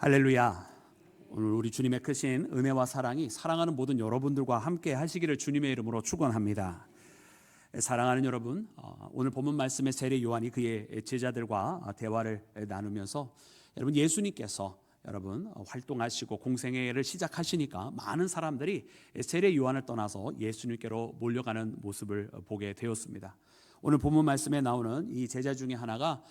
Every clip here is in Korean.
할렐루야. 오늘 우리 주님의 크신 은혜와 사랑이 사랑하는 모든 여러분들과 함께 하시기를 주님의 이름으로 축원합니다. 사랑하는 여러분, 오늘 본문 말씀의 세례 요한이 그의 제자들과 대화를 나누면서 여러분, 예수님께서 여러분 활동하시고 공생애를 시작하시니까 많은 사람들이 세례 요한을 떠나서 예수님께로 몰려가는 모습을 보게 되었습니다. 오늘 본문 말씀에 나오는 이 제자 중에 하나가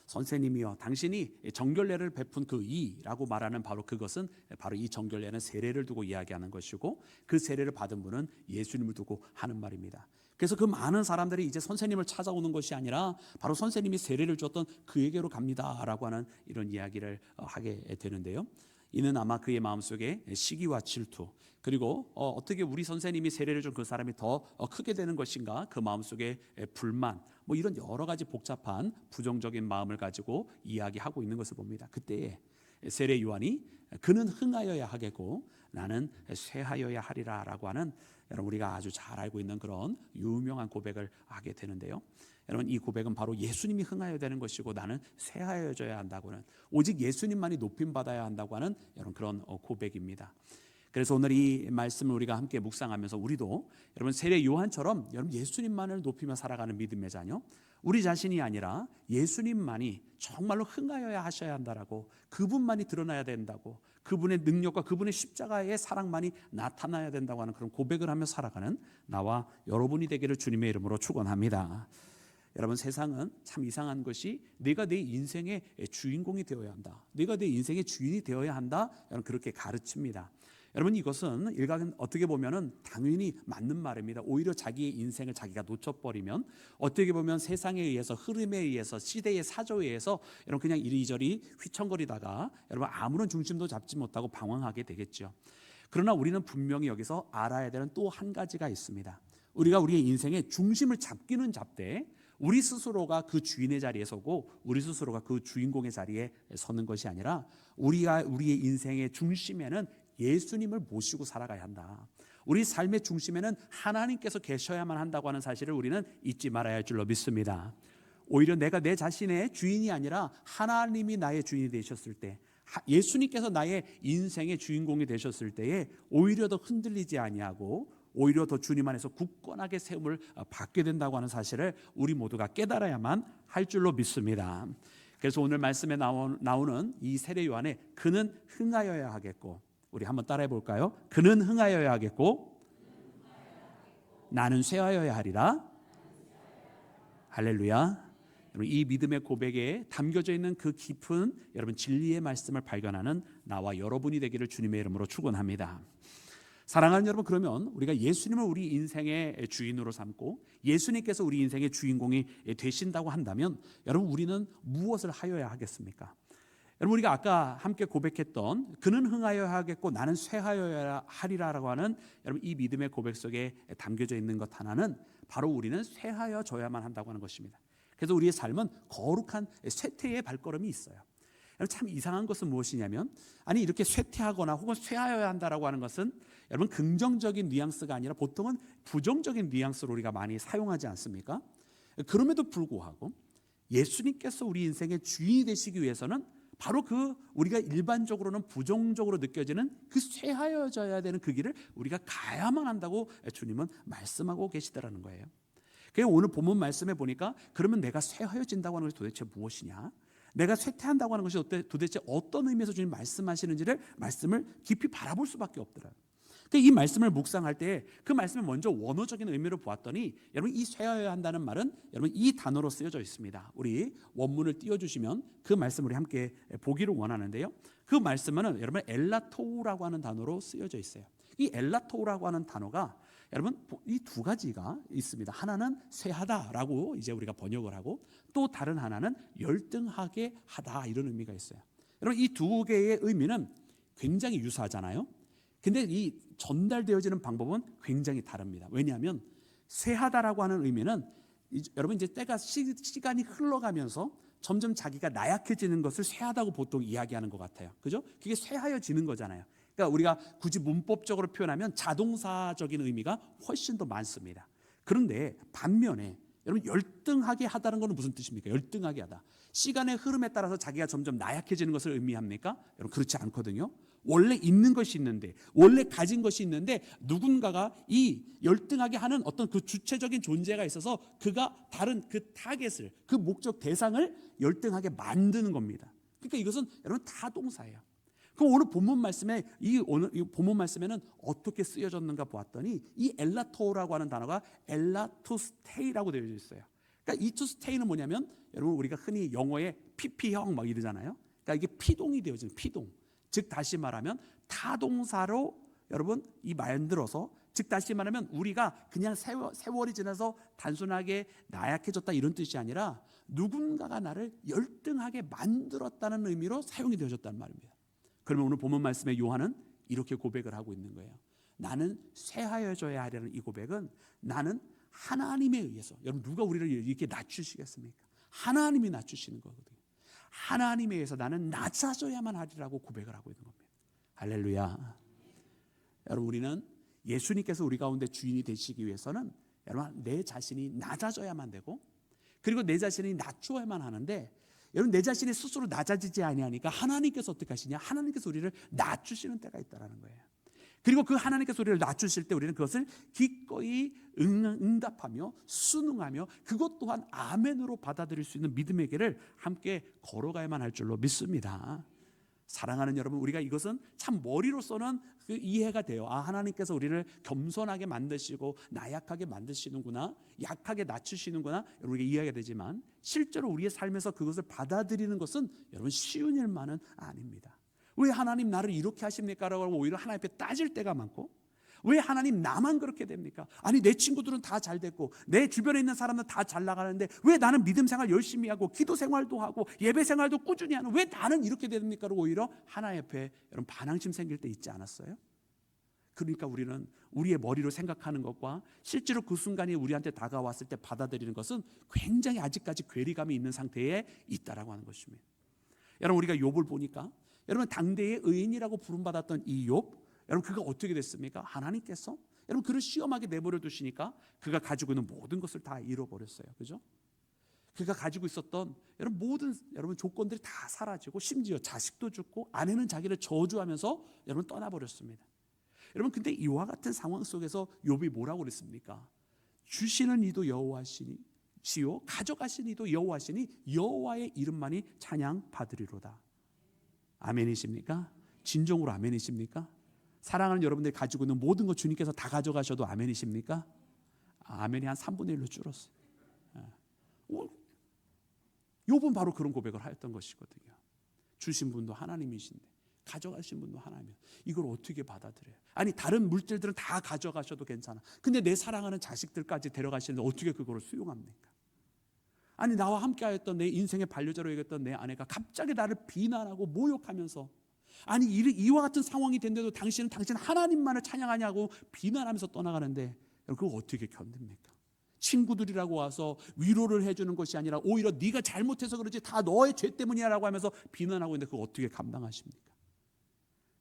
선생님이여, 당신이 정결례를 베푼 그 이라고 말하는 바로 그것은 바로 이 정결례는 세례를 두고 이야기하는 것이고, 그 세례를 받은 분은 예수님을 두고 하는 말입니다. 그래서 그 많은 사람들이 이제 선생님을 찾아오는 것이 아니라 바로 선생님이 세례를 줬던 그에게로 갑니다라고 하는 이런 이야기를 하게 되는데요. 이는 아마 그의 마음속에 시기와 질투, 그리고 어떻게 우리 선생님이 세례를 준 그 사람이 더 크게 되는 것인가, 그 마음속에 불만, 이런 여러 가지 복잡한 부정적인 마음을 가지고 이야기하고 있는 것을 봅니다. 그때에 세례 요한이 그는 흥하여야 하겠고 나는 쇠하여야 하리라 라고 하는, 여러분 우리가 아주 잘 알고 있는 그런 유명한 고백을 하게 되는데요. 여러분, 이 고백은 바로 예수님이 흥하여야 되는 것이고 나는 쇠하여져야 한다고는, 오직 예수님만이 높임받아야 한다고 하는 여러분 그런 고백입니다. 그래서 오늘 이 말씀을 우리가 함께 묵상하면서 우리도 여러분 세례 요한처럼 여러분 예수님만을 높이며 살아가는 믿음의 자녀, 우리 자신이 아니라 예수님만이 정말로 흥하여야 하셔야 한다라고, 그분만이 드러나야 된다고, 그분의 능력과 그분의 십자가의 사랑만이 나타나야 된다고 하는 그런 고백을 하며 살아가는 나와 여러분이 되기를 주님의 이름으로 축원합니다. 여러분, 세상은 참 이상한 것이 내가 내 인생의 주인공이 되어야 한다, 내가 내 인생의 주인이 되어야 한다, 여러분 그렇게 가르칩니다. 여러분, 이것은 일각은 어떻게 보면은 당연히 맞는 말입니다. 오히려 자기의 인생을 자기가 놓쳐버리면 어떻게 보면 세상에 의해서, 흐름에 의해서, 시대의 사조에 의해서 여러분 그냥 이리저리 휘청거리다가 여러분 아무런 중심도 잡지 못하고 방황하게 되겠죠. 그러나 우리는 분명히 여기서 알아야 되는 또 한 가지가 있습니다. 우리가 우리의 인생의 중심을 잡기는 잡되 우리 스스로가 그 주인의 자리에 서고 우리 스스로가 그 주인공의 자리에 서는 것이 아니라, 우리가 우리의 인생의 중심에는 예수님을 모시고 살아가야 한다. 우리 삶의 중심에는 하나님께서 계셔야만 한다고 하는 사실을 우리는 잊지 말아야 할 줄로 믿습니다. 오히려 내가 내 자신의 주인이 아니라 하나님이 나의 주인이 되셨을 때, 예수님께서 나의 인생의 주인공이 되셨을 때에 오히려 더 흔들리지 아니하고 오히려 더 주님 안에서 굳건하게 세움을 받게 된다고 하는 사실을 우리 모두가 깨달아야만 할 줄로 믿습니다. 그래서 오늘 말씀에 나오는 이 세례 요한의 그는 흥하여야 하겠고, 우리 한번 따라해 볼까요? 그는 흥하여야 하겠고 나는 쇠하여야 하리라. 할렐루야. 이 믿음의 고백에 담겨져 있는 그 깊은 여러분 진리의 말씀을 발견하는 나와 여러분이 되기를 주님의 이름으로 축원합니다. 사랑하는 여러분, 그러면 우리가 예수님을 우리 인생의 주인으로 삼고 예수님께서 우리 인생의 주인공이 되신다고 한다면, 여러분 우리는 무엇을 하여야 하겠습니까? 여러분, 우리가 아까 함께 고백했던 그는 흥하여야 하겠고 나는 쇠하여야 하리라라고 하는 여러분 이 믿음의 고백 속에 담겨져 있는 것 하나는 바로 우리는 쇠하여져야만 한다고 하는 것입니다. 그래서 우리의 삶은 거룩한 쇠퇴의 발걸음이 있어요. 여러분, 참 이상한 것은 무엇이냐면, 아니 이렇게 쇠퇴하거나 혹은 쇠하여야 한다라고 하는 것은 여러분 긍정적인 뉘앙스가 아니라 보통은 부정적인 뉘앙스로 우리가 많이 사용하지 않습니까? 그럼에도 불구하고 예수님께서 우리 인생의 주인이 되시기 위해서는 바로 그 우리가 일반적으로는 부정적으로 느껴지는 그 쇠하여져야 되는 그 길을 우리가 가야만 한다고 주님은 말씀하고 계시더라는 거예요. 그래서 오늘 본문 말씀에 보니까 그러면 내가 쇠하여진다고 하는 것이 도대체 무엇이냐, 내가 쇠퇴한다고 하는 것이 도대체 어떤 의미에서 주님 말씀하시는지를 말씀을 깊이 바라볼 수밖에 없더라고요. 이 말씀을 묵상할 때 그 말씀을 먼저 원어적인 의미로 보았더니, 여러분 이 쇠하여야 한다는 말은 여러분 이 단어로 쓰여져 있습니다. 우리 원문을 띄워주시면 그 말씀 우리 함께 보기를 원하는데요. 그 말씀은 여러분 엘라토우라고 하는 단어로 쓰여져 있어요. 이 엘라토우라고 하는 단어가 여러분 이 두 가지가 있습니다. 하나는 쇠하다라고 이제 우리가 번역을 하고, 또 다른 하나는 열등하게 하다, 이런 의미가 있어요. 여러분 이 두 개의 의미는 굉장히 유사하잖아요. 근데 이 전달되어지는 방법은 굉장히 다릅니다. 왜냐하면 쇠하다라고 하는 의미는 여러분 이제 때가 시간이 흘러가면서 점점 자기가 나약해지는 것을 쇠하다고 보통 이야기하는 것 같아요. 그죠? 그게 쇠하여지는 거잖아요. 그러니까 우리가 굳이 문법적으로 표현하면 자동사적인 의미가 훨씬 더 많습니다. 그런데 반면에 여러분 열등하게 하다는 것은 무슨 뜻입니까? 열등하게 하다. 시간의 흐름에 따라서 자기가 점점 나약해지는 것을 의미합니까? 여러분 그렇지 않거든요. 원래 있는 것이 있는데, 원래 가진 것이 있는데 누군가가 이 열등하게 하는 어떤 그 주체적인 존재가 있어서 그가 다른 그 타겟을, 그 목적 대상을 열등하게 만드는 겁니다. 그러니까 이것은 여러분 다 동사예요. 그럼 오늘 본문 말씀에 이 본문 말씀에는 어떻게 쓰여졌는가 보았더니 이 엘라토라고 하는 단어가 엘라투스테이라고 되어 있어요. 그러니까 이 투스테이는 뭐냐면 여러분 우리가 흔히 영어에 PP형 막 이러잖아요. 그러니까 이게 피동이 되어지는 피동. 즉 다시 말하면 타동사로 여러분 이 만들어서, 즉 다시 말하면 우리가 그냥 세월이 지나서 단순하게 나약해졌다 이런 뜻이 아니라 누군가가 나를 열등하게 만들었다는 의미로 사용이 되어졌단 말입니다. 그러면 오늘 본문 말씀에 요한은 이렇게 고백을 하고 있는 거예요. 나는 쇠하여져야 하려는 이 고백은 나는 하나님에 의해서, 여러분 누가 우리를 이렇게 낮추시겠습니까? 하나님이 낮추시는 거거든요. 하나님에 의해서 나는 낮아져야만 하리라고 고백을 하고 있는 겁니다. 할렐루야. 여러분 우리는 예수님께서 우리 가운데 주인이 되시기 위해서는 여러분 내 자신이 낮아져야만 되고, 그리고 내 자신이 낮추어야만 하는데, 여러분 내 자신이 스스로 낮아지지 아니하니까 하나님께서 어떻게 하시냐? 하나님께서 우리를 낮추시는 때가 있다는 거예요. 그리고 그 하나님께서 우리를 낮추실 때 우리는 그것을 기꺼이 응답하며 순응하며 그것 또한 아멘으로 받아들일 수 있는 믿음의 길을 함께 걸어가야만 할 줄로 믿습니다. 사랑하는 여러분, 우리가 이것은 참 머리로서는 그 이해가 돼요. 아, 하나님께서 우리를 겸손하게 만드시고 나약하게 만드시는구나, 약하게 낮추시는구나, 우리가 이해가 되지만 실제로 우리의 삶에서 그것을 받아들이는 것은 여러분 쉬운 일만은 아닙니다. 왜 하나님 나를 이렇게 하십니까? 라고 오히려 하나님 앞에 따질 때가 많고, 왜 하나님 나만 그렇게 됩니까? 아니 내 친구들은 다 잘 됐고 내 주변에 있는 사람은 다 잘 나가는데 왜 나는 믿음 생활 열심히 하고 기도 생활도 하고 예배 생활도 꾸준히 하는, 왜 나는 이렇게 됩니까? 라고 오히려 하나님 앞에 여러분 반항심 생길 때 있지 않았어요? 그러니까 우리는 우리의 머리로 생각하는 것과 실제로 그 순간이 우리한테 다가왔을 때 받아들이는 것은 굉장히 아직까지 괴리감이 있는 상태에 있다라고 하는 것입니다. 여러분 우리가 욥을 보니까 여러분 당대의 의인이라고 부름받았던 이 욥, 여러분 그가 어떻게 됐습니까? 하나님께서 여러분 그를 시험하게 내버려 두시니까 그가 가지고 있는 모든 것을 다 잃어버렸어요. 그죠? 그가 가지고 있었던 여러분 모든 여러분 조건들이 다 사라지고 심지어 자식도 죽고 아내는 자기를 저주하면서 여러분 떠나버렸습니다. 여러분 근데 이와 같은 상황 속에서 욥이 뭐라고 그랬습니까? 주시는 이도 여호와시니 시요 가져가신 이도 여호와시니 여호와의 이름만이 찬양 받으리로다. 아멘이십니까? 진정으로 아멘이십니까? 사랑하는 여러분들이 가지고 있는 모든 것 주님께서 다 가져가셔도 아멘이십니까? 아멘이 한 3분의 1로 줄었어요. 욥은 바로 그런 고백을 하였던 것이거든요. 주신 분도 하나님이신데 가져가신 분도 하나님이에요. 이걸 어떻게 받아들여요? 아니 다른 물질들은 다 가져가셔도 괜찮아. 근데 내 사랑하는 자식들까지 데려가시는데 어떻게 그걸 수용합니까? 아니 나와 함께하였던 내 인생의 반려자로 여겼던 내 아내가 갑자기 나를 비난하고 모욕하면서, 아니 이와 같은 상황이 된데도 당신은 당신 하나님만을 찬양하냐고 비난하면서 떠나가는데 그걸 어떻게 견딥니까? 친구들이라고 와서 위로를 해주는 것이 아니라 오히려 네가 잘못해서 그러지 다 너의 죄 때문이야라고 하면서 비난하고 있는데 그걸 어떻게 감당하십니까?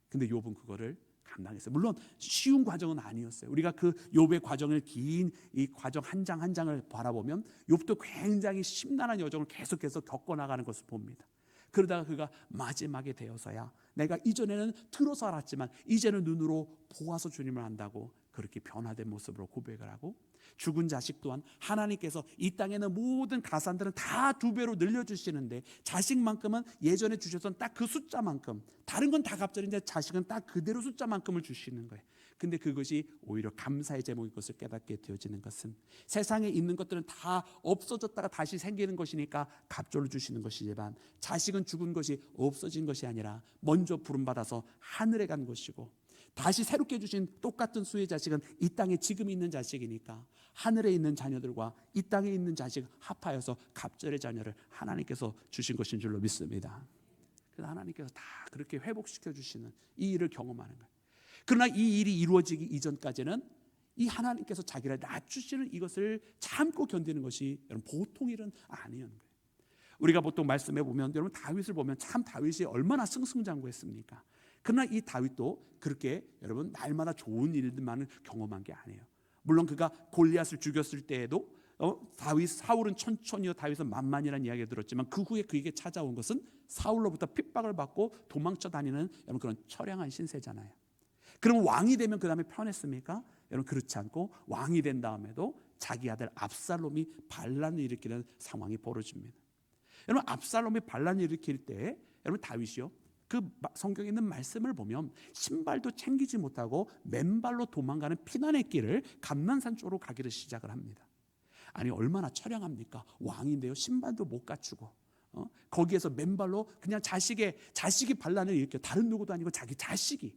근데 욥은 그거를 감당했어요. 물론 쉬운 과정은 아니었어요. 우리가 그 욥의 과정을, 긴 이 과정 한 장 한 장을 바라보면 욥도 굉장히 심란한 여정을 계속해서 겪어나가는 것을 봅니다. 그러다가 그가 마지막에 되어서야 내가 이전에는 들어서 알았지만 이제는 눈으로 보아서 주님을 안다고 그렇게 변화된 모습으로 고백을 하고, 죽은 자식 또한 하나님께서 이 땅에는 모든 가산들은 다 2배로 늘려주시는데 자식만큼은 예전에 주셨던 딱 그 숫자만큼, 다른 건 다 갑절인데 자식은 딱 그대로 숫자만큼을 주시는 거예요. 근데 그것이 오히려 감사의 제목인 것을 깨닫게 되어지는 것은, 세상에 있는 것들은 다 없어졌다가 다시 생기는 것이니까 갑절로 주시는 것이지만 자식은 죽은 것이 없어진 것이 아니라 먼저 부름받아서 하늘에 간 것이고, 다시 새롭게 주신 똑같은 수의 자식은 이 땅에 지금 있는 자식이니까 하늘에 있는 자녀들과 이 땅에 있는 자식 합하여서 갑절의 자녀를 하나님께서 주신 것인 줄로 믿습니다. 그래서 하나님께서 다 그렇게 회복시켜 주시는 이 일을 경험하는 거예요. 그러나 이 일이 이루어지기 이전까지는 이 하나님께서 자기를 낮추시는 이것을 참고 견디는 것이 여러분 보통 일은 아니었는 거예요. 우리가 보통 말씀해 보면 여러분 다윗을 보면 참 다윗이 얼마나 승승장구했습니까? 그러나 이 다윗도 그렇게 여러분 날마다 좋은 일들만을 경험한 게 아니에요. 물론 그가 골리앗을 죽였을 때에도 사울은 천천히요 다윗은 만만이라는 이야기 들었지만 그 후에 그에게 찾아온 것은 사울로부터 핍박을 받고 도망쳐 다니는 여러분 그런 처량한 신세잖아요. 그럼 왕이 되면 그 다음에 편했습니까? 여러분 그렇지 않고 왕이 된 다음에도 자기 아들 압살롬이 반란을 일으키는 상황이 벌어집니다. 여러분 압살롬이 반란을 일으킬 때 여러분 다윗이요 그 성경에 있는 말씀을 보면 신발도 챙기지 못하고 맨발로 도망가는 피난의 길을 감난산 쪽으로 가기를 시작을 합니다. 아니 얼마나 처량합니까? 왕인데요 신발도 못 갖추고 거기에서 맨발로 그냥 자식이 반란을 일으켜 다른 누구도 아니고 자기 자식이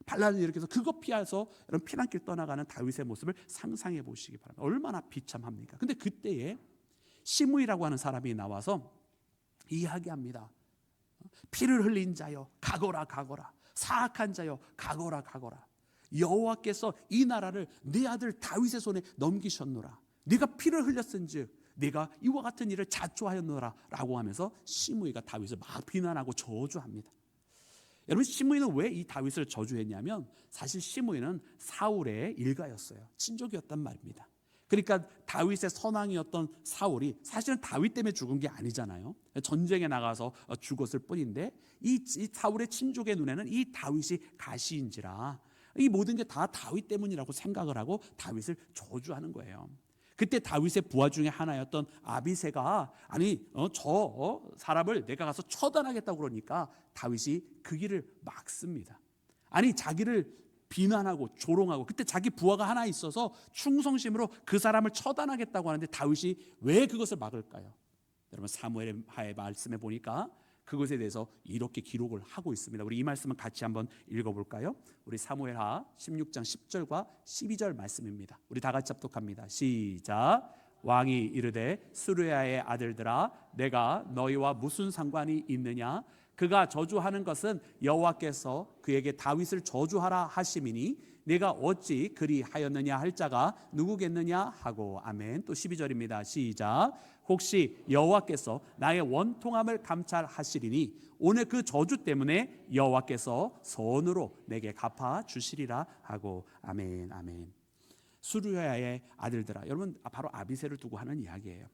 반란을 일으켜서 그거 피해서 이런 피난길 떠나가는 다윗의 모습을 상상해 보시기 바랍니다. 얼마나 비참합니까? 근데 그때에 시므이라고 하는 사람이 나와서 이야기합니다. 피를 흘린 자여 가거라 가거라, 사악한 자여 가거라 가거라. 여호와께서 이 나라를 네 아들 다윗의 손에 넘기셨노라. 네가 피를 흘렸은즉 네가 이와 같은 일을 자초하였노라 라고 하면서 시므이가 다윗을 막 비난하고 저주합니다. 여러분 시므이는 왜 이 다윗을 저주했냐면 사실 시므이는 사울의 일가였어요. 친족이었단 말입니다. 그러니까 다윗의 선왕이었던 사울이 사실은 다윗 때문에 죽은 게 아니잖아요. 전쟁에 나가서 죽었을 뿐인데 이 사울의 친족의 눈에는 이 다윗이 가시인지라 이 모든 게 다 다윗 때문이라고 생각을 하고 다윗을 저주하는 거예요. 그때 다윗의 부하 중에 하나였던 아비새가 저 사람을 내가 가서 처단하겠다고 그러니까 다윗이 그 길을 막습니다. 자기를 비난하고 조롱하고 그때 자기 부하가 하나 있어서 충성심으로 그 사람을 처단하겠다고 하는데 다윗이 왜 그것을 막을까요? 여러분 사무엘하의 말씀에 보니까 그것에 대해서 이렇게 기록을 하고 있습니다. 우리 이 말씀은 같이 한번 읽어볼까요? 우리 사무엘하 16장 10절과 12절 말씀입니다. 우리 다 같이 합독합니다. 시작. 왕이 이르되 스루야의 아들들아 내가 너희와 무슨 상관이 있느냐? 그가 저주하는 것은 여호와께서 그에게 다윗을 저주하라 하심이니 내가 어찌 그리하였느냐 할 자가 누구겠느냐 하고. 아멘. 또 12절입니다. 시작. 혹시 여호와께서 나의 원통함을 감찰하시리니 오늘 그 저주 때문에 여호와께서 선으로 내게 갚아 주시리라 하고. 아멘. 아멘. 수르야의 아들들아, 여러분 바로 아비새를 두고 하는 이야기예요.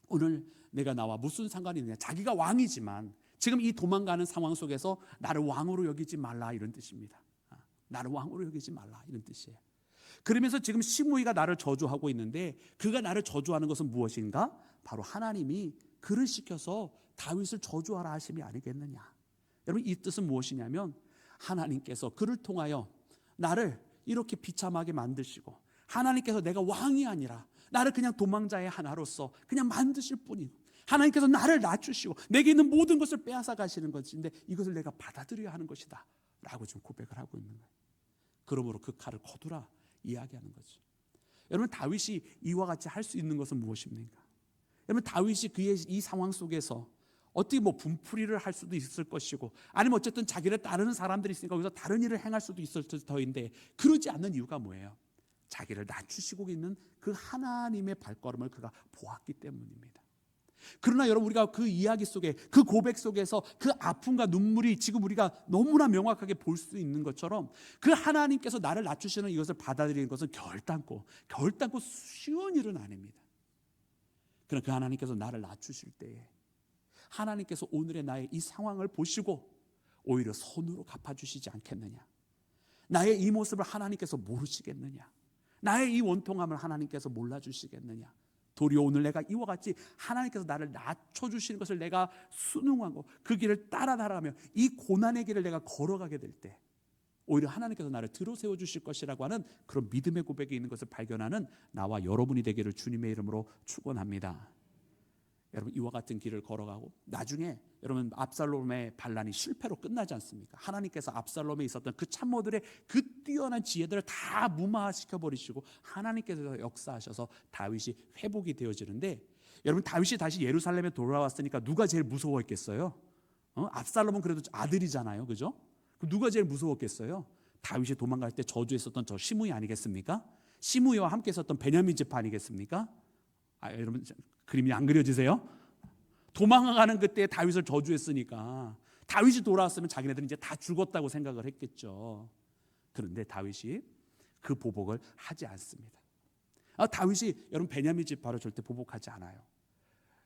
오늘 내가 나와 무슨 상관이 있느냐. 자기가 왕이지만 지금 이 도망가는 상황 속에서 나를 왕으로 여기지 말라 이런 뜻입니다. 나를 왕으로 여기지 말라 이런 뜻이에요. 그러면서 지금 시므이가 나를 저주하고 있는데 그가 나를 저주하는 것은 무엇인가? 바로 하나님이 그를 시켜서 다윗을 저주하라 하심이 아니겠느냐. 여러분 이 뜻은 무엇이냐면 하나님께서 그를 통하여 나를 이렇게 비참하게 만드시고 하나님께서 내가 왕이 아니라 나를 그냥 도망자의 하나로서 그냥 만드실 뿐이고 하나님께서 나를 낮추시고 내게 있는 모든 것을 빼앗아 가시는 것인데 이것을 내가 받아들여야 하는 것이다 라고 지금 고백을 하고 있는 거예요. 그러므로 그 칼을 거두라 이야기하는 거죠. 여러분 다윗이 이와 같이 할 수 있는 것은 무엇입니까? 여러분 다윗이 그의 이 상황 속에서 어떻게 분풀이를 할 수도 있을 것이고 아니면 어쨌든 자기를 따르는 사람들이 있으니까 거기서 다른 일을 행할 수도 있을 터인데 그러지 않는 이유가 뭐예요? 자기를 낮추시고 있는 그 하나님의 발걸음을 그가 보았기 때문입니다. 그러나 여러분 우리가 그 이야기 속에 그 고백 속에서 그 아픔과 눈물이 지금 우리가 너무나 명확하게 볼 수 있는 것처럼 그 하나님께서 나를 낮추시는 이것을 받아들이는 것은 결단코 쉬운 일은 아닙니다. 그러나 그 하나님께서 나를 낮추실 때에 하나님께서 오늘의 나의 이 상황을 보시고 오히려 선으로 갚아주시지 않겠느냐. 나의 이 모습을 하나님께서 모르시겠느냐. 나의 이 원통함을 하나님께서 몰라주시겠느냐. 도리어 오늘 내가 이와 같이 하나님께서 나를 낮춰주시는 것을 내가 순응하고 그 길을 따라 나아가며 이 고난의 길을 내가 걸어가게 될 때 오히려 하나님께서 나를 들어 세워주실 것이라고 하는 그런 믿음의 고백이 있는 것을 발견하는 나와 여러분이 되기를 주님의 이름으로 축원합니다. 여러분 이와 같은 길을 걸어가고 나중에 여러분 압살롬의 반란이 실패로 끝나지 않습니까? 하나님께서 압살롬에 있었던 그 참모들의 그 뛰어난 지혜들을 다 무마시켜 버리시고 하나님께서 역사하셔서 다윗이 회복이 되어지는데 여러분 다윗이 다시 예루살렘에 돌아왔으니까 누가 제일 무서워했겠어요? 압살롬은 그래도 아들이잖아요, 그죠? 누가 제일 무서웠겠어요? 다윗이 도망갈 때 저주했었던 저 시므이 아니겠습니까? 시므이와 함께 있었던 베냐민 지파 아니겠습니까? 여러분 그림이 안 그려지세요? 도망가는 그때 다윗을 저주했으니까 다윗이 돌아왔으면 자기네들은 이제 다 죽었다고 생각을 했겠죠. 그런데 다윗이 그 보복을 하지 않습니다. 다윗이 여러분 베냐민 지파를 절대 보복하지 않아요.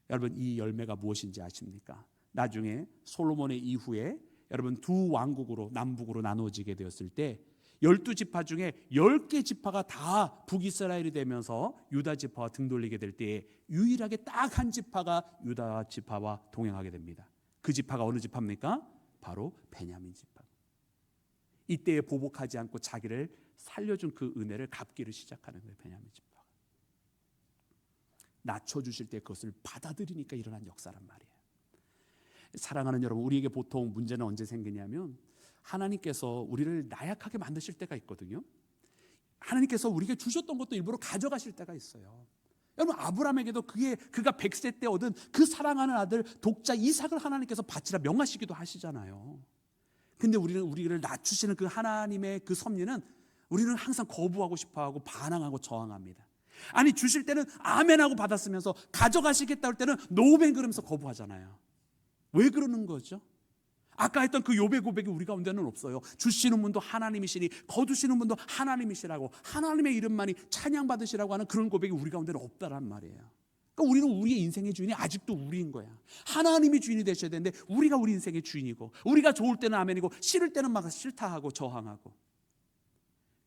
여러분 이 열매가 무엇인지 아십니까? 나중에 솔로몬의 이후에 여러분 두 왕국으로 남북으로 나누어지게 되었을 때 12지파 중에 10개 지파가 다 북이스라엘이 되면서 유다 지파와 등 돌리게 될 때에 유일하게 딱 한 지파가 유다 지파와 동행하게 됩니다. 그 지파가 어느 지파입니까? 바로 베냐민 지파. 이때에 보복하지 않고 자기를 살려준 그 은혜를 갚기를 시작하는 거예요. 베냐민 지파가 낮춰주실 때 그것을 받아들이니까 일어난 역사란 말이에요. 사랑하는 여러분, 우리에게 보통 문제는 언제 생기냐면 하나님께서 우리를 나약하게 만드실 때가 있거든요. 하나님께서 우리에게 주셨던 것도 일부러 가져가실 때가 있어요. 여러분 아브라함에게도 그가 100세 때 얻은 그 사랑하는 아들 독자 이삭을 하나님께서 바치라 명하시기도 하시잖아요. 근데 우리를 낮추시는 그 하나님의 그 섭리는 우리는 항상 거부하고 싶어하고 반항하고 저항합니다. 아니 주실 때는 아멘하고 받았으면서 가져가시겠다 할 때는 노멘 그러면서 거부하잖아요. 왜 그러는 거죠? 아까 했던 그 욥의 고백이 우리 가운데는 없어요. 주시는 분도 하나님이시니 거두시는 분도 하나님이시라고 하나님의 이름만이 찬양받으시라고 하는 그런 고백이 우리 가운데는 없다란 말이에요. 그러니까 우리는 우리의 인생의 주인이 아직도 우리인 거야. 하나님이 주인이 되셔야 되는데 우리가 우리 인생의 주인이고 우리가 좋을 때는 아멘이고 싫을 때는 막 싫다하고 저항하고.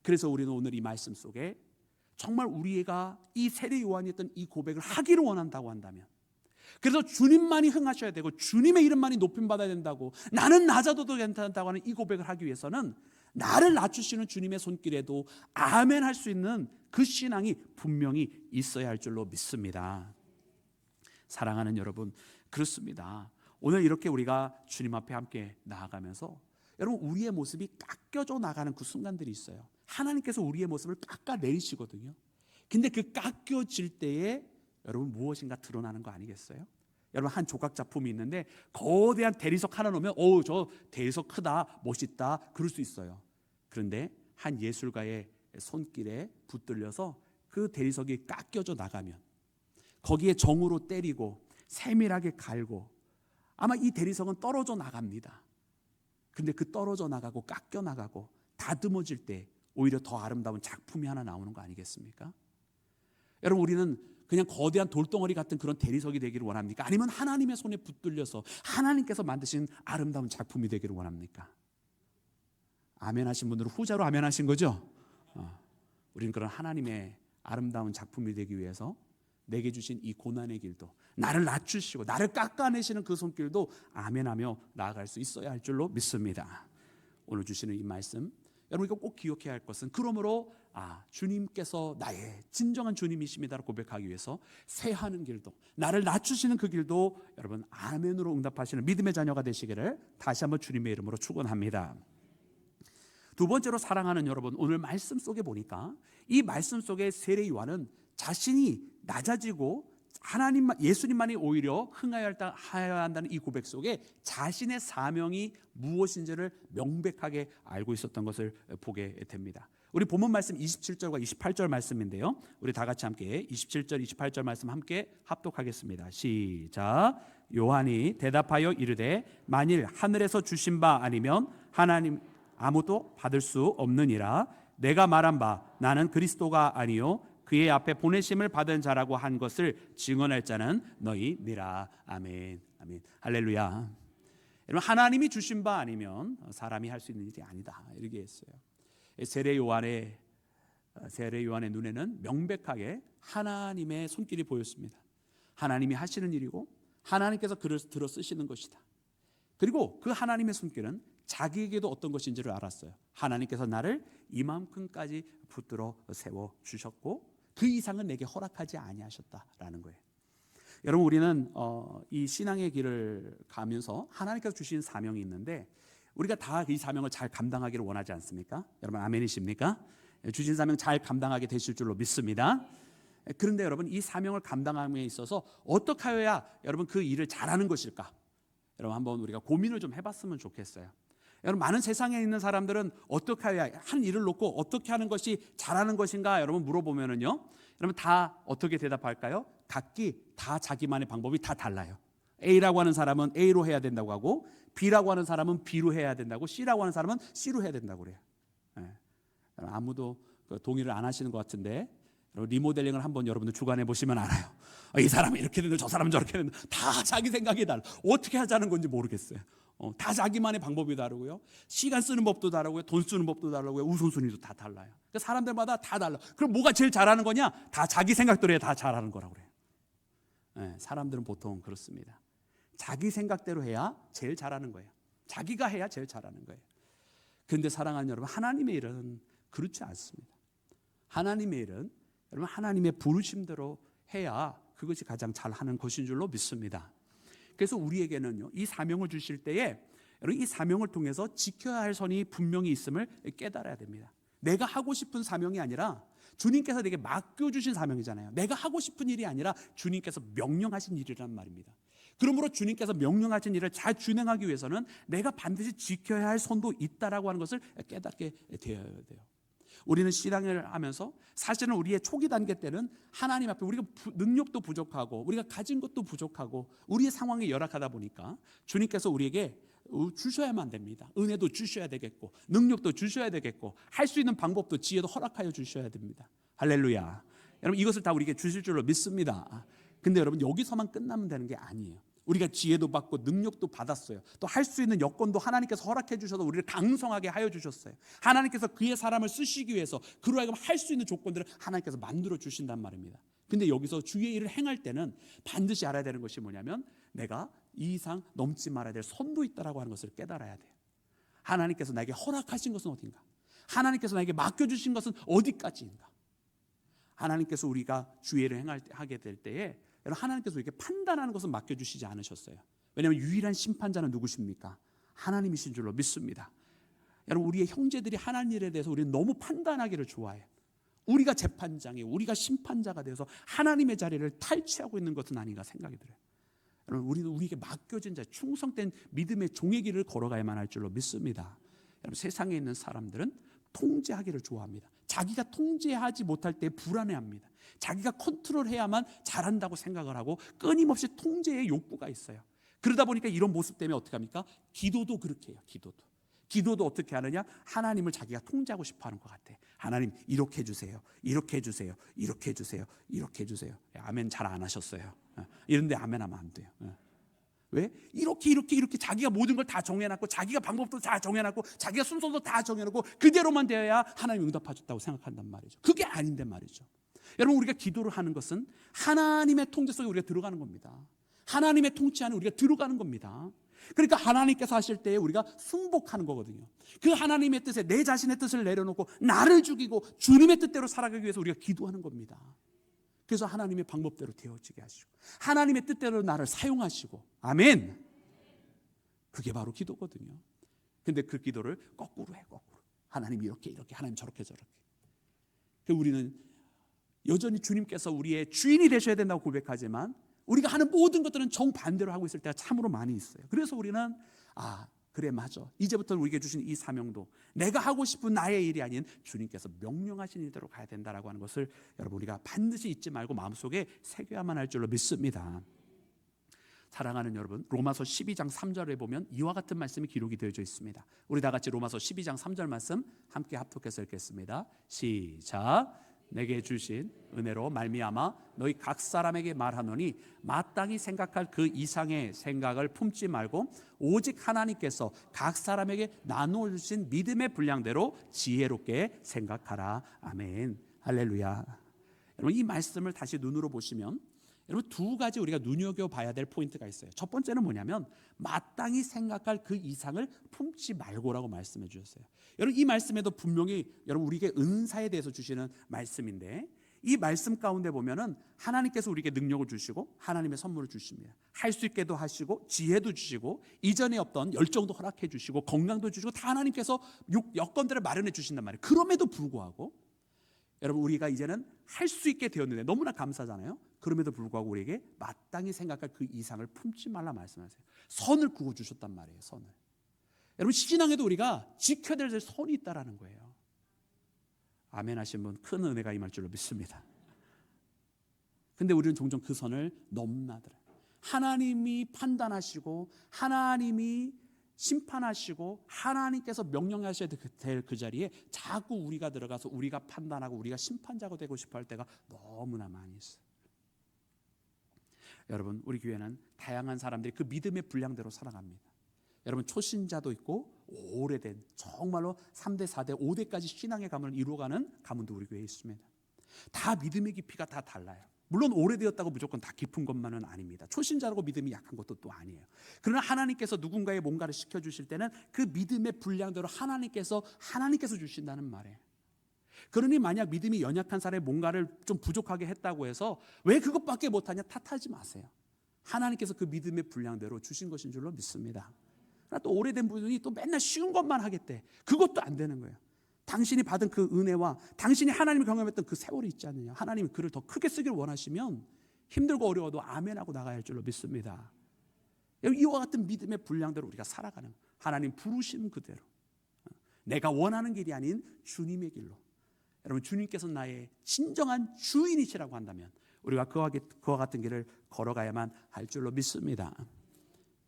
그래서 우리는 오늘 이 말씀 속에 정말 우리가 이 세례 요한이 했던 이 고백을 하기를 원한다고 한다면, 그래서 주님만이 흥하셔야 되고 주님의 이름만이 높임받아야 된다고, 나는 낮아도 괜찮다고 하는 이 고백을 하기 위해서는 나를 낮추시는 주님의 손길에도 아멘 할 수 있는 그 신앙이 분명히 있어야 할 줄로 믿습니다. 사랑하는 여러분, 그렇습니다. 오늘 이렇게 우리가 주님 앞에 함께 나아가면서 여러분 우리의 모습이 깎여져 나가는 그 순간들이 있어요. 하나님께서 우리의 모습을 깎아내리시거든요. 근데 그 깎여질 때에 여러분 무엇인가 드러나는 거 아니겠어요? 여러분 한 조각 작품이 있는데 거대한 대리석 하나 놓으면 저 대리석 크다 멋있다 그럴 수 있어요. 그런데 한 예술가의 손길에 붙들려서 그 대리석이 깎여져 나가면 거기에 정으로 때리고 세밀하게 갈고 아마 이 대리석은 떨어져 나갑니다. 근데 그 떨어져 나가고 깎여 나가고 다듬어질 때 오히려 더 아름다운 작품이 하나 나오는 거 아니겠습니까? 여러분 우리는 그냥 거대한 돌덩어리 같은 그런 대리석이 되기를 원합니까? 아니면 하나님의 손에 붙들려서 하나님께서 만드신 아름다운 작품이 되기를 원합니까? 아멘 하신 분들은 후자로 아멘 하신 거죠? 우리는 그런 하나님의 아름다운 작품이 되기 위해서 내게 주신 이 고난의 길도, 나를 낮추시고 나를 깎아내시는 그 손길도 아멘하며 나아갈 수 있어야 할 줄로 믿습니다. 오늘 주시는 이 말씀, 여러분 이거 꼭 기억해야 할 것은, 그러므로 주님께서 나의 진정한 주님이십니다라고 고백하기 위해서 새하는 길도, 나를 낮추시는 그 길도 여러분 아멘으로 응답하시는 믿음의 자녀가 되시기를 다시 한번 주님의 이름으로 축원합니다. 두 번째로 사랑하는 여러분, 오늘 말씀 속에 보니까 이 말씀 속에 세례 요한은 자신이 낮아지고 하나님만, 예수님만이 오히려 흥하여야 한다는 이 고백 속에 자신의 사명이 무엇인지를 명백하게 알고 있었던 것을 보게 됩니다. 우리 본문 말씀 27절과 28절 말씀인데요, 우리 다 같이 함께 27절 28절 말씀 함께 합독하겠습니다. 시작. 요한이 대답하여 이르되 만일 하늘에서 주신 바 아니면 하나님 아무도 받을 수 없느니라. 내가 말한 바 나는 그리스도가 아니요 그의 앞에 보내심을 받은 자라고 한 것을 증언할 자는 너희니라. 아멘. 아멘. 할렐루야. 여러분 하나님이 주신 바 아니면 사람이 할 수 있는 일이 아니다 이렇게 했어요. 세례 요한의 눈에는 명백하게 하나님의 손길이 보였습니다. 하나님이 하시는 일이고 하나님께서 그를 들어 쓰시는 것이다. 그리고 그 하나님의 손길은 자기에게도 어떤 것인지를 알았어요. 하나님께서 나를 이만큼까지 붙들어 세워 주셨고 그 이상은 내게 허락하지 아니하셨다라는 거예요. 여러분 우리는 이 신앙의 길을 가면서 하나님께서 주신 사명이 있는데 우리가 다 이 사명을 잘 감당하기를 원하지 않습니까? 여러분 아멘이십니까? 주신 사명 잘 감당하게 되실 줄로 믿습니다. 그런데 여러분 이 사명을 감당함에 있어서 어떻게 하여야 여러분 그 일을 잘하는 것일까? 여러분 한번 우리가 고민을 좀 해봤으면 좋겠어요. 여러분 많은 세상에 있는 사람들은 어떻게 해야 한 일을 놓고 어떻게 하는 것이 잘하는 것인가 여러분 물어보면은요, 여러분 다 어떻게 대답할까요? 각기 다 자기만의 방법이 다 달라요. A라고 하는 사람은 A로 해야 된다고 하고 B라고 하는 사람은 B로 해야 된다고, C라고 하는 사람은 C로 해야 된다고 그래요. 아무도 동의를 안 하시는 것 같은데 리모델링을 한번 여러분들 주관해 보시면 알아요. 이 사람은 이렇게 되는데 저 사람은 저렇게 되는데 다 자기 생각이 달라. 어떻게 하자는 건지 모르겠어요. 다 자기만의 방법이 다르고요. 시간 쓰는 법도 다르고요. 돈 쓰는 법도 다르고요. 우선순위도 다 달라요. 그러니까 사람들마다 다 달라. 그럼 뭐가 제일 잘하는 거냐? 다 자기 생각대로 해야 다 잘하는 거라고 그래요. 네, 사람들은 보통 그렇습니다. 자기 생각대로 해야 제일 잘하는 거예요. 자기가 해야 제일 잘하는 거예요. 그런데 사랑하는 여러분, 하나님의 일은 그렇지 않습니다. 하나님의 일은 여러분 하나님의 부르심대로 해야 그것이 가장 잘하는 것인 줄로 믿습니다. 그래서 우리에게는요, 이 사명을 주실 때에 여러분 이 사명을 통해서 지켜야 할 선이 분명히 있음을 깨달아야 됩니다. 내가 하고 싶은 사명이 아니라 주님께서 내게 맡겨주신 사명이잖아요. 내가 하고 싶은 일이 아니라 주님께서 명령하신 일이란 말입니다. 그러므로 주님께서 명령하신 일을 잘 준행하기 위해서는 내가 반드시 지켜야 할 선도 있다라고 하는 것을 깨닫게 되어야 돼요. 우리는 신앙을 하면서 사실은 우리의 초기 단계 때는 하나님 앞에 우리가 능력도 부족하고 우리가 가진 것도 부족하고 우리의 상황이 열악하다 보니까 주님께서 우리에게 주셔야만 됩니다. 은혜도 주셔야 되겠고 능력도 주셔야 되겠고 할 수 있는 방법도 지혜도 허락하여 주셔야 됩니다. 할렐루야. 여러분 이것을 다 우리에게 주실 줄로 믿습니다. 근데 여러분 여기서만 끝나면 되는 게 아니에요. 우리가 지혜도 받고 능력도 받았어요. 또 할 수 있는 여건도 하나님께서 허락해 주셔서 우리를 강성하게 하여 주셨어요. 하나님께서 그의 사람을 쓰시기 위해서 그로 하여금 할 수 있는 조건들을 하나님께서 만들어 주신단 말입니다. 근데 여기서 주의 일을 행할 때는 반드시 알아야 되는 것이 뭐냐면 내가 이 이상 넘지 말아야 될 선도 있다라고 하는 것을 깨달아야 돼요. 하나님께서 나에게 허락하신 것은 어딘가? 하나님께서 나에게 맡겨주신 것은 어디까지인가? 하나님께서 우리가 주의 일을 하게 될 때에 여러분 하나님께서 이렇게 판단하는 것은 맡겨주시지 않으셨어요. 왜냐하면 유일한 심판자는 누구십니까? 하나님이신 줄로 믿습니다. 여러분 우리의 형제들이 하나님 일에 대해서 우리는 너무 판단하기를 좋아해요. 우리가 재판장이 우리가 심판자가 되어서 하나님의 자리를 탈취하고 있는 것은 아닌가 생각이 들어요. 여러분 우리는 우리에게 맡겨진 자 충성된 믿음의 종의 길을 걸어가야만 할 줄로 믿습니다. 여러분 세상에 있는 사람들은 통제하기를 좋아합니다. 자기가 통제하지 못할 때 불안해합니다. 자기가 컨트롤해야만 잘한다고 생각을 하고 끊임없이 통제의 욕구가 있어요. 그러다 보니까 이런 모습 때문에 어떻게 합니까? 기도도 그렇게 해요. 기도도 어떻게 하느냐? 하나님을 자기가 통제하고 싶어 하는 것 같아. 하나님 이렇게 해주세요. 이렇게 해주세요. 이렇게 해주세요. 이렇게 해주세요. 아멘 잘 안 하셨어요. 이런데 아멘 하면 안 돼요. 왜? 이렇게 자기가 모든 걸 다 정해놨고 자기가 방법도 다 정해놨고 자기가 순서도 다 정해놓고 그대로만 되어야 하나님 응답하셨다고 생각한단 말이죠. 그게 아닌데 말이죠. 여러분 우리가 기도를 하는 것은 하나님의 통제 속에 우리가 들어가는 겁니다. 하나님의 통치 안에 우리가 들어가는 겁니다. 그러니까 하나님께서 하실 때에 우리가 순복하는 거거든요. 그 하나님의 뜻에 내 자신의 뜻을 내려놓고 나를 죽이고 주님의 뜻대로 살아가기 위해서 우리가 기도하는 겁니다. 그래서 하나님의 방법대로 되어지게 하시고 하나님의 뜻대로 나를 사용하시고 아멘. 그게 바로 기도거든요. 근데 그 기도를 거꾸로 해. 하나님 이렇게 하나님 저렇게 우리는 여전히 주님께서 우리의 주인이 되셔야 된다고 고백하지만 우리가 하는 모든 것들은 정반대로 하고 있을 때가 참으로 많이 있어요. 그래서 우리는 그래 맞아. 이제부터 우리에게 주신 이 사명도 내가 하고 싶은 나의 일이 아닌 주님께서 명령하신 일대로 가야 된다라고 하는 것을 여러분 우리가 반드시 잊지 말고 마음속에 새겨야만 할 줄로 믿습니다. 사랑하는 여러분, 로마서 12장 3절에 보면 이와 같은 말씀이 기록이 되어져 있습니다. 우리 다 같이 로마서 12장 3절 말씀 함께 합독해서 읽겠습니다. 시작. 내게 주신 은혜로 말미암아 너희 각 사람에게 말하노니 마땅히 생각할 그 이상의 생각을 품지 말고 오직 하나님께서 각 사람에게 나누어 주신 믿음의 분량대로 지혜롭게 생각하라. 아멘. 할렐루야. 여러분 이 말씀을 다시 눈으로 보시면 여러분 두 가지 우리가 눈여겨봐야 될 포인트가 있어요. 첫 번째는 뭐냐면 마땅히 생각할 그 이상을 품지 말고라고 말씀해 주셨어요. 여러분 이 말씀에도 분명히 여러분 우리에게 은사에 대해서 주시는 말씀인데 이 말씀 가운데 보면은 하나님께서 우리에게 능력을 주시고 하나님의 선물을 주십니다. 할 수 있게도 하시고 지혜도 주시고 이전에 없던 열정도 허락해 주시고 건강도 주시고 다 하나님께서 여건들을 마련해 주신단 말이에요. 그럼에도 불구하고 여러분 우리가 이제는 할 수 있게 되었는데 너무나 감사하잖아요. 그럼에도 불구하고 우리에게 마땅히 생각할 그 이상을 품지 말라 말씀하세요. 선을 그어 주셨단 말이에요. 선을. 여러분 신앙에도 우리가 지켜야 될 선이 있다라는 거예요. 아멘 하신 분 큰 은혜가 임할 줄로 믿습니다. 근데 우리는 종종 그 선을 넘나들어요. 하나님이 판단하시고 하나님이 심판하시고 하나님께서 명령하셔야 될 그 자리에 자꾸 우리가 들어가서 우리가 판단하고 우리가 심판자가 되고 싶어 할 때가 너무나 많이 있어요. 여러분, 우리 교회는 다양한 사람들이 그 믿음의 분량대로 살아갑니다. 여러분, 초신자도 있고 오래된 정말로 3대, 4대, 5대까지 신앙의 가문을 이루어가는 가문도 우리 교회에 있습니다. 다 믿음의 깊이가 다 달라요. 물론 오래되었다고 무조건 다 깊은 것만은 아닙니다. 초신자라고 믿음이 약한 것도 또 아니에요. 그러나 하나님께서 누군가의 뭔가를 시켜주실 때는 그 믿음의 분량대로 하나님께서 주신다는 말이에요. 그러니 만약 믿음이 연약한 사람의 뭔가를 좀 부족하게 했다고 해서 왜 그것밖에 못하냐 탓하지 마세요. 하나님께서 그 믿음의 분량대로 주신 것인 줄로 믿습니다. 그러나 또 오래된 분이 또 맨날 쉬운 것만 하겠대. 그것도 안 되는 거예요. 당신이 받은 그 은혜와 당신이 하나님을 경험했던 그 세월이 있지 않느냐. 하나님이 그를 더 크게 쓰기를 원하시면 힘들고 어려워도 아멘하고 나가야 할 줄로 믿습니다. 이와 같은 믿음의 분량대로 우리가 살아가는, 하나님 부르심 그대로, 내가 원하는 길이 아닌 주님의 길로. 여러분, 주님께서 나의 진정한 주인이시라고 한다면 우리가 그와 같은 길을 걸어가야만 할 줄로 믿습니다.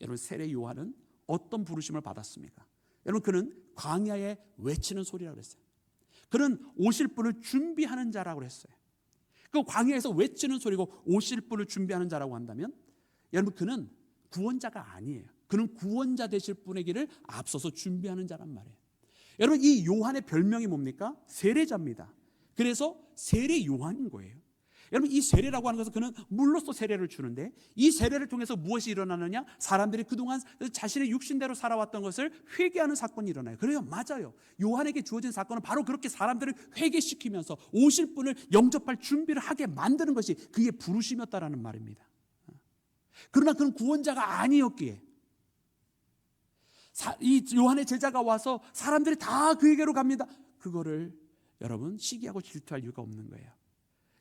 여러분, 세례 요한은 어떤 부르심을 받았습니까? 여러분, 그는 광야에 외치는 소리라고 그랬어요. 그는 오실 분을 준비하는 자라고 그랬어요. 그 광야에서 외치는 소리고 오실 분을 준비하는 자라고 한다면 여러분, 그는 구원자가 아니에요. 그는 구원자 되실 분의 길을 앞서서 준비하는 자란 말이에요. 여러분, 이 요한의 별명이 뭡니까? 세례자입니다. 그래서 세례 요한인 거예요. 여러분, 이 세례라고 하는 것은 그는 물로써 세례를 주는데 이 세례를 통해서 무엇이 일어나느냐? 사람들이 그동안 자신의 육신대로 살아왔던 것을 회개하는 사건이 일어나요. 그래요, 맞아요. 요한에게 주어진 사건은 바로 그렇게 사람들을 회개시키면서 오실 분을 영접할 준비를 하게 만드는 것이 그의 부르심이었다라는 말입니다. 그러나 그는 구원자가 아니었기에 이 요한의 제자가 와서 사람들이 다 그에게로 갑니다. 그거를 여러분 시기하고 질투할 이유가 없는 거예요.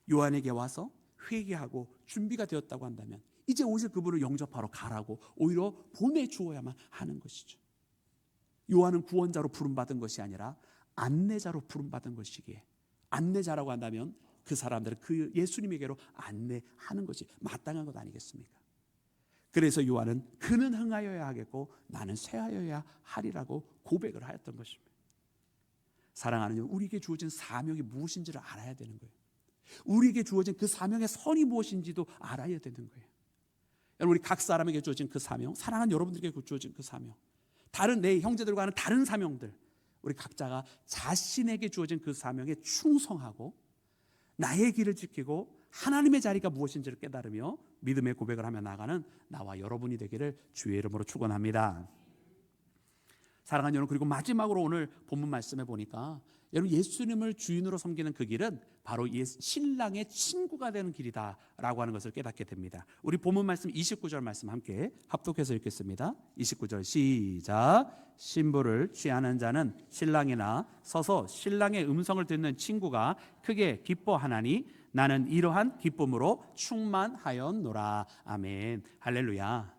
요한에게 와서 회개하고 준비가 되었다고 한다면 이제 오실 그분을 영접하러 가라고 오히려 보내주어야만 하는 것이죠. 요한은 구원자로 부름받은 것이 아니라 안내자로 부름받은 것이기에 안내자라고 한다면 그 사람들을 그 예수님에게로 안내하는 것이 마땅한 것 아니겠습니까? 그래서 요한은 그는 흥하여야 하겠고 나는 쇠하여야 하리라고 고백을 하였던 것입니다. 사랑하는 여러분, 우리에게 주어진 사명이 무엇인지를 알아야 되는 거예요. 우리에게 주어진 그 사명의 선이 무엇인지도 알아야 되는 거예요. 여러분, 우리 각 사람에게 주어진 그 사명, 사랑하는 여러분들에게 주어진 그 사명, 다른 내 형제들과 하는 다른 사명들, 우리 각자가 자신에게 주어진 그 사명에 충성하고 나의 길을 지키고 하나님의 자리가 무엇인지를 깨달으며 믿음의 고백을 하며 나가는 나와 여러분이 되기를 주의 이름으로 축원합니다. 사랑하는 여러분, 그리고 마지막으로 오늘 본문 말씀해 보니까 여러분, 예수님을 주인으로 섬기는 그 길은 바로 신랑의 친구가 되는 길이다라고 하는 것을 깨닫게 됩니다. 우리 본문 말씀 29절 말씀 함께 합독해서 읽겠습니다. 29절 시작. 신부를 취하는 자는 신랑이나 서서 신랑의 음성을 듣는 친구가 크게 기뻐하나니 나는 이러한 기쁨으로 충만하였노라. 아멘. 할렐루야.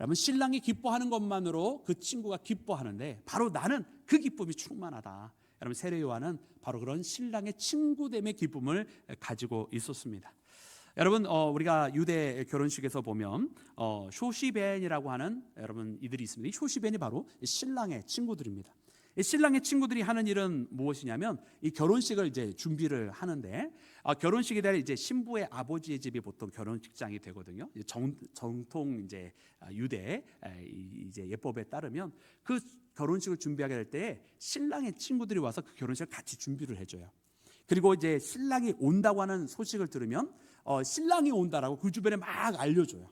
여러분, 신랑이 기뻐하는 것만으로 그 친구가 기뻐하는데 바로 나는 그 기쁨이 충만하다. 여러분, 세례 요한은 바로 그런 신랑의 친구됨의 기쁨을 가지고 있었습니다. 여러분, 우리가 유대 결혼식에서 보면 쇼시벤이라고 하는 여러분 이들이 있습니다. 이 쇼시벤이 바로 신랑의 친구들입니다. 이 신랑의 친구들이 하는 일은 무엇이냐면 이 결혼식을 이제 준비를 하는데 결혼식에 대한 이제 신부의 아버지의 집이 보통 결혼식장이 되거든요. 정통 이제 유대 이제 예법에 따르면 그 결혼식을 준비하게 될 때 신랑의 친구들이 와서 그 결혼식을 같이 준비를 해줘요. 그리고 이제 신랑이 온다고 하는 소식을 들으면 신랑이 온다라고 그 주변에 막 알려줘요.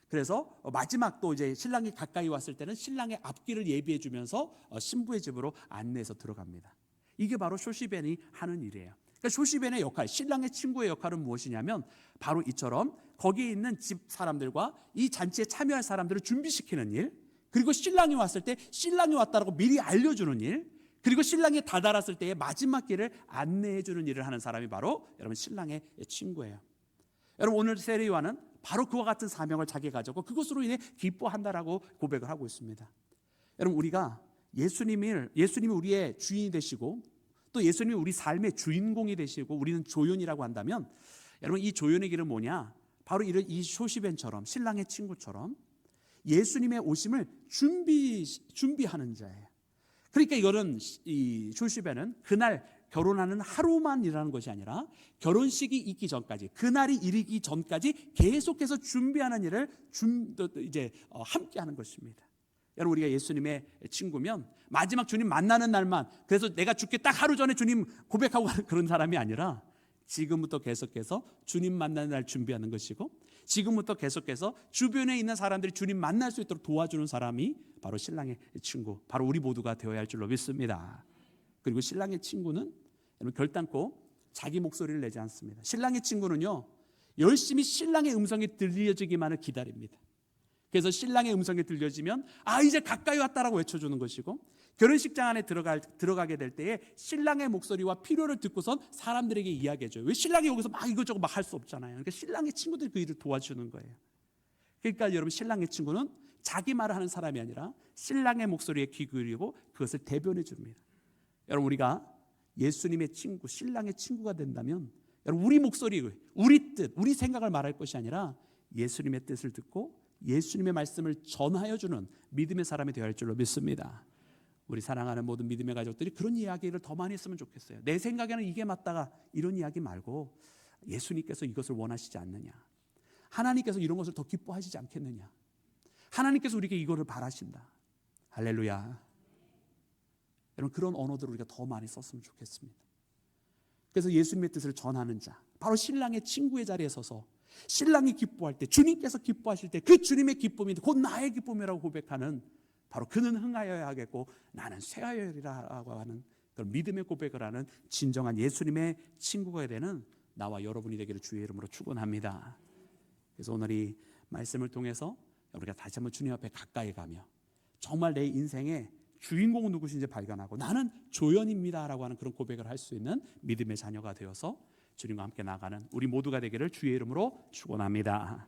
그래서 마지막 또 이제 신랑이 가까이 왔을 때는 신랑의 앞길을 예비해 주면서 신부의 집으로 안내해서 들어갑니다. 이게 바로 쇼시벤이 하는 일이에요. 그러니까 쇼시벤의 역할, 신랑의 친구의 역할은 무엇이냐면 바로 이처럼 거기에 있는 집 사람들과 이 잔치에 참여할 사람들을 준비시키는 일, 그리고 신랑이 왔을 때 신랑이 왔다라고 미리 알려주는 일, 그리고 신랑이 다다랐을 때의 마지막 길을 안내해 주는 일을 하는 사람이 바로 여러분 신랑의 친구예요. 여러분, 오늘 세례 요한은 바로 그와 같은 사명을 자기가 가졌고 그것으로 인해 기뻐한다라고 고백을 하고 있습니다. 여러분, 우리가 예수님이 우리의 주인이 되시고 또 예수님이 우리 삶의 주인공이 되시고 우리는 조연이라고 한다면 여러분, 이 조연의 길은 뭐냐? 바로 이 쇼시벤처럼 신랑의 친구처럼 예수님의 오심을 준비하는 자예요. 그러니까 이거는 이 쇼시베는 그날 결혼하는 하루만이라는 것이 아니라 결혼식이 있기 전까지, 그날이 이르기 전까지 계속해서 준비하는 일을 함께하는 것입니다. 여러분, 우리가 예수님의 친구면 마지막 주님 만나는 날만, 그래서 내가 죽기 딱 하루 전에 주님 고백하고 가는 그런 사람이 아니라 지금부터 계속해서 주님 만나는 날 준비하는 것이고, 지금부터 계속해서 주변에 있는 사람들이 주님 만날 수 있도록 도와주는 사람이 바로 신랑의 친구, 바로 우리 모두가 되어야 할 줄로 믿습니다. 그리고 신랑의 친구는 여러분 결단코 자기 목소리를 내지 않습니다. 신랑의 친구는요, 열심히 신랑의 음성이 들려지기만을 기다립니다. 그래서 신랑의 음성이 들려지면 이제 가까이 왔다라고 외쳐주는 것이고, 결혼식장 안에 들어가게 될 때에 신랑의 목소리와 필요를 듣고선 사람들에게 이야기해줘요. 왜 신랑이 여기서 막 이것저것 막 할 수 없잖아요. 그러니까 신랑의 친구들이 그 일을 도와주는 거예요. 그러니까 여러분, 신랑의 친구는 자기 말을 하는 사람이 아니라 신랑의 목소리에 귀 기울이고 그것을 대변해 줍니다. 여러분, 우리가 예수님의 친구, 신랑의 친구가 된다면 여러분, 우리 목소리, 우리 뜻, 우리 생각을 말할 것이 아니라 예수님의 뜻을 듣고 예수님의 말씀을 전하여 주는 믿음의 사람이 되어야 할 줄로 믿습니다. 우리 사랑하는 모든 믿음의 가족들이 그런 이야기를 더 많이 했으면 좋겠어요. 내 생각에는 이게 맞다가 이런 이야기 말고, 예수님께서 이것을 원하시지 않느냐, 하나님께서 이런 것을 더 기뻐하시지 않겠느냐, 하나님께서 우리에게 이거를 바라신다. 할렐루야. 여러분, 그런 언어들을 우리가 더 많이 썼으면 좋겠습니다. 그래서 예수님의 뜻을 전하는 자, 바로 신랑의 친구의 자리에 서서 신랑이 기뻐할 때, 주님께서 기뻐하실 때 그 주님의 기쁨이 곧 나의 기쁨이라고 고백하는, 바로 그는 흥하여야 하겠고 나는 쇠하여리라고 하는 그런 믿음의 고백을 하는 진정한 예수님의 친구가 되는 나와 여러분이 되기를 주의 이름으로 축원합니다. 그래서 오늘 이 말씀을 통해서 우리가 다시 한번 주님 앞에 가까이 가며 정말 내 인생의 주인공은 누구신지 발견하고 나는 조연입니다라고 하는 그런 고백을 할 수 있는 믿음의 자녀가 되어서 주님과 함께 나가는 우리 모두가 되기를 주의 이름으로 축원합니다.